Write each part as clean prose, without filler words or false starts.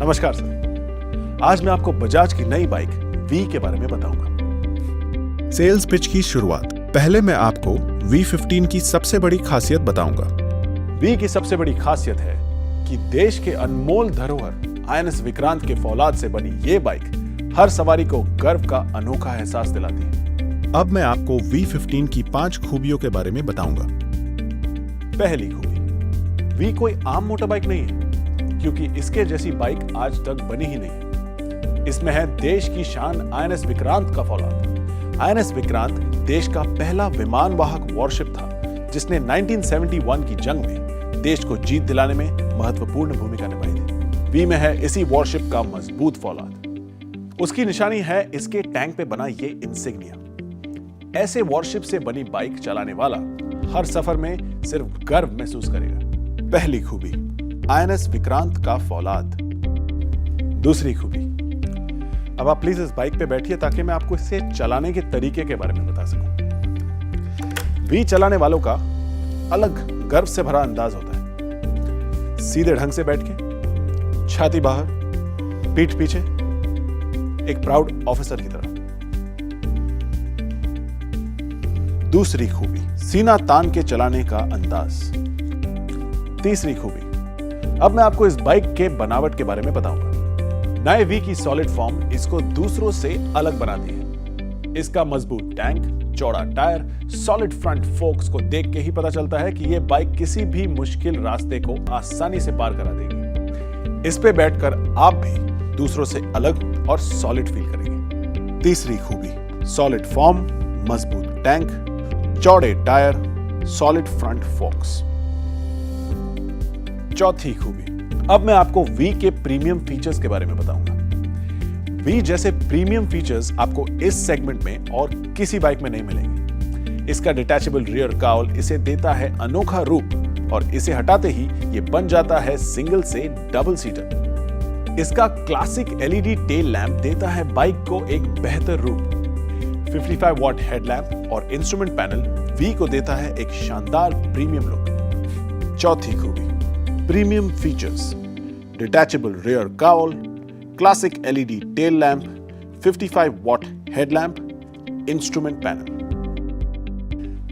नमस्कार सर, आज मैं आपको बजाज की नई बाइक वी के बारे में बताऊंगा। सेल्स पिच की शुरुआत। पहले मैं आपको V15 की सबसे बड़ी खासियत बताऊंगा। वी की सबसे बड़ी खासियत है कि देश के अनमोल धरोहर INS विक्रांत के फौलाद से बनी ये बाइक हर सवारी को गर्व का अनोखा एहसास दिलाती है। अब मैं आपको V15 की 5 खूबियों के बारे में बताऊंगा। पहली खूबी, वी कोई आम मोटर बाइक नहीं है, क्योंकि इसके जैसी बाइक आज तक बनी ही नहीं है। इसमें है देश की शान INS विक्रांत का फौलाद। INS विक्रांत देश का पहला विमान वाहक वॉरशिप था, जिसने 1971 की जंग में देश को जीत दिलाने में महत्वपूर्ण भूमिका निभाई थी। वी में है इसी वॉरशिप का मजबूत फौलाद। उसकी निशानी है इसके टैंक पे बना ये इंसिग्निया। ऐसे वॉरशिप से बनी बाइक चलाने वाला हर सफर में सिर्फ गर्व महसूस करेगा। पहली खूबी, INS विक्रांत का फौलाद। दूसरी खूबी, अब आप प्लीज इस बाइक पे बैठिए ताकि मैं आपको इसे चलाने के तरीके के बारे में बता सकूं। वी चलाने वालों का अलग गर्व से भरा अंदाज होता है। सीधे ढंग से बैठ के, छाती बाहर, पीठ पीछे, एक प्राउड ऑफिसर की तरह। दूसरी खूबी, सीना तान के चलाने का अंदाज। तीसरी खूबी, अब मैं आपको इस बाइक के बनावट के बारे में बताऊंगा। नए वी की सॉलिड फॉर्म इसको दूसरों से अलग बनाती है। इसका मजबूत टैंक, चौड़ा टायर, सॉलिड फ्रंट फोक्स को देख के ही पता चलता है कि यह बाइक किसी भी मुश्किल रास्ते को आसानी से पार करा देगी। इस पे बैठकर आप भी दूसरों से अलग और सॉलिड फील करेंगे। तीसरी खूबी, सॉलिड फॉर्म, मजबूत टैंक, चौड़े टायर, सॉलिड फ्रंट फोक्स। चौथी खूबी, अब मैं आपको वी के प्रीमियम फीचर्स के बारे में बताऊंगा। वी जैसे प्रीमियम फीचर्स आपको इस सेगमेंट में और किसी बाइक में नहीं मिलेंगे। इसका डिटैचेबल रियर काउल इसे देता है अनोखा रूप, और इसे हटाते ही ये बन जाता है सिंगल से डबल सीटर। इसका क्लासिक LED टेल लैंप देता है बाइक को एक बेहतर रूप। 55 वॉट हेडलैम्प और इंस्ट्रूमेंट पैनल वी को देता है एक शानदार प्रीमियम लुक। चौथी खूबी, premium features, detachable rear cowl, classic LED tail lamp, 55 what headlamp, instrument panel.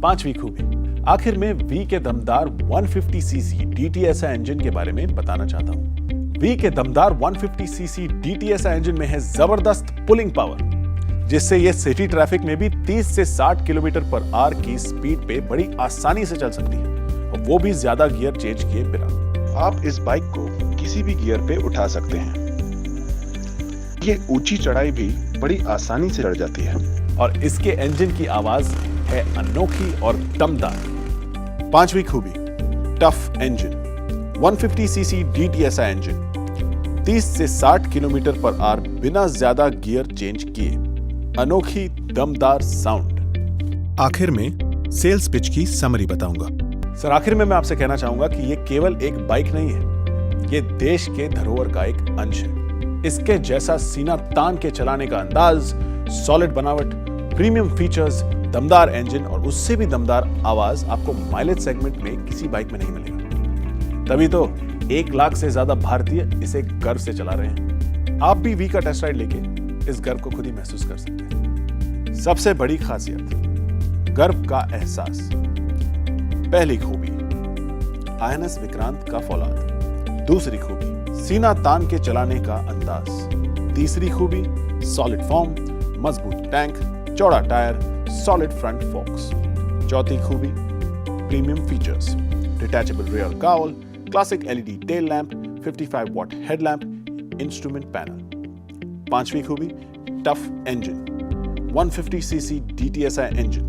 पांचवी खूबी, आखिर में वी के दमदार 150cc DTSI इंजन के बारे में बताना चाहता हूं। वी के दमदार 150cc DTSI इंजन में है जबरदस्त पुलिंग पावर, जिससे यह सिटी ट्रैफिक में भी 30 से 60 km/h की स्पीड पे बड़ी आसानी से चल सकती है, और वो भी ज्यादा गियर चेंज किए बिना। आप इस बाइक को किसी भी गियर पे उठा सकते हैं। ये ऊंची चढ़ाई भी बड़ी आसानी से चढ़ जाती है, और इसके इंजन की आवाज है अनोखी और दमदार। पांचवी खूबी, tough engine. 150cc DTSI engine 30 से 60 km/h बिना ज्यादा गियर चेंज किए, अनोखी दमदार साउंड। आखिर में सेल्स पिच की समरी बताऊंगा। सर, आखिर में मैं आपसे कहना चाहूंगा कि ये केवल एक बाइक नहीं है, ये देश के धरोहर का एक अंश है। इसके जैसा सीना तान के चलाने का अंदाज, सॉलिड बनावट, प्रीमियम फीचर्स, दमदार इंजन और उससे भी दमदार आवाज आपको माइलेज सेगमेंट में किसी बाइक में नहीं मिलेगा। तभी तो 1 लाख से ज्यादा भारतीय इसे गर्व से चला रहे हैं। आप भी वी का टेस्ट राइड लेके इस गर्व को खुद ही महसूस कर सकते हैं। सबसे बड़ी खासियत, गर्व का एहसास। पहली खूबी, INS विक्रांत का फौलाद। दूसरी खूबी, सीना तान के चलाने का अंदाज। तीसरी खूबी, सॉलिड फॉर्म, मजबूत टैंक, चौड़ा टायर, सॉलिड फ्रंट फोक्स। चौथी खूबी, premium features, detachable rear cowl, classic LED tail lamp, 55 what headlamp, instrument panel. पांचवी खूबी, tough engine, 150cc DTSI engine,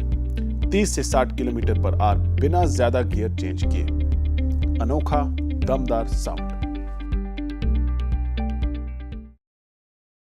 30 से 60 km/h बिना ज्यादा गियर चेंज किए, अनोखा दमदार साउंड।